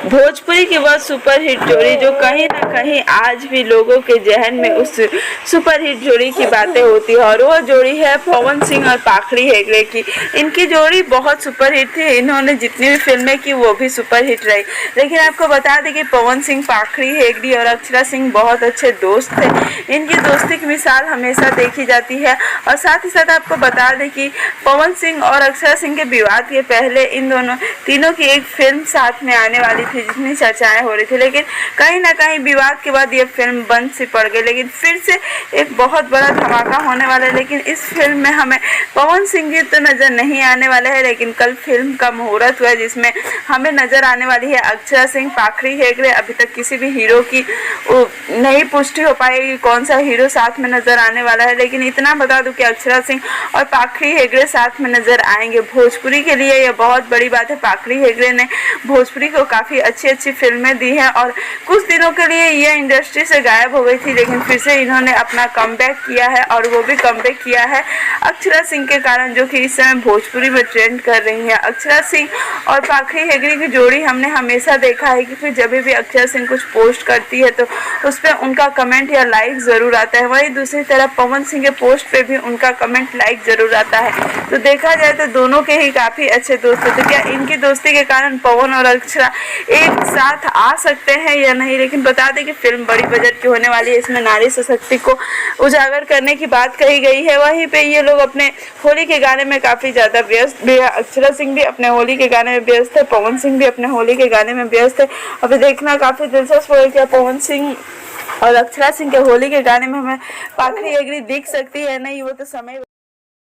भोजपुरी की वह सुपरहिट जोड़ी जो कहीं ना कहीं आज भी लोगों के जहन में उस सुपरहिट जोड़ी की बातें होती है, और वह जोड़ी है पवन सिंह और पाखड़ी हेगड़े की। इनकी जोड़ी बहुत सुपरहिट थी, इन्होंने जितनी भी फिल्में की वो भी सुपरहिट रही। लेकिन आपको बता दें कि पवन सिंह, पाखड़ी हेगड़े और अक्षरा सिंह बहुत अच्छे दोस्त थे। इनकी दोस्ती की मिसाल हमेशा देखी जाती है। और साथ ही साथ आपको बता दें कि पवन सिंह और अक्षरा सिंह के विवाद के पहले इन दोनों तीनों की एक फिल्म साथ में आने वाली थी जितनी चर्चाएं हो रही थी, लेकिन कहीं ना कहीं विवाद के बाद ये फिल्म बंद सी पड़ गई। लेकिन फिर से एक बहुत बड़ा धमाका होने वाला है। लेकिन इस फिल्म में हमें पवन सिंह जी तो नजर नहीं आने वाले हैं, लेकिन कल फिल्म का मुहूर्त हुआ है जिसमें हमें नजर आने वाली है अक्षरा सिंह, पाखड़ी हेगड़े। अभी तक किसी भी हीरो की नहीं पुष्टि हो पाएगी कौन सा हीरो साथ में नजर आने वाला है, लेकिन इतना बता दूं कि अक्षरा सिंह और पाखड़ी हेगड़े साथ में नजर आएंगे। भोजपुरी के लिए यह बहुत बड़ी बात है। पाखड़ी हेगड़े ने भोजपुरी को काफ़ी अच्छी फिल्में दी हैं और कुछ दिनों के लिए यह इंडस्ट्री से गायब हो गई थी, लेकिन फिर से इन्होंने अपना कमबैक किया है, और वो भी कमबैक किया है अक्षरा सिंह के कारण, जो कि इस समय भोजपुरी में ट्रेंड कर रही है। अक्षरा सिंह और पाखड़ी हेगड़े की जोड़ी हमने हमेशा देखा है कि फिर जब भी अक्षरा सिंह कुछ पोस्ट करती है तो उस पर उनका कमेंट या लाइक ज़रूर आता है। वहीं दूसरी तरफ पवन सिंह के पोस्ट पे भी उनका कमेंट लाइक ज़रूर आता है। तो देखा जाए तो दोनों के ही काफ़ी अच्छे दोस्त थे। तो क्या इनकी दोस्ती के कारण पवन और अक्षरा एक साथ आ सकते हैं या नहीं? लेकिन बता दें कि फिल्म बड़ी बजट की होने वाली है। इसमें नारी सशक्ति को उजागर करने की बात कही गई है। वहीं पे ये लोग अपने होली के गाने में काफ़ी ज़्यादा व्यस्त भी है। अक्षरा सिंह भी अपने होली के गाने में व्यस्त है, पवन सिंह भी अपने होली के गाने में व्यस्त है। अभी देखना काफ़ी दिलचस्प हो क्या पवन सिंह और अक्षरा सिंह के होली के गाने में हमें पाखड़ी हेगड़े दिख सकती है नहीं, वो तो समय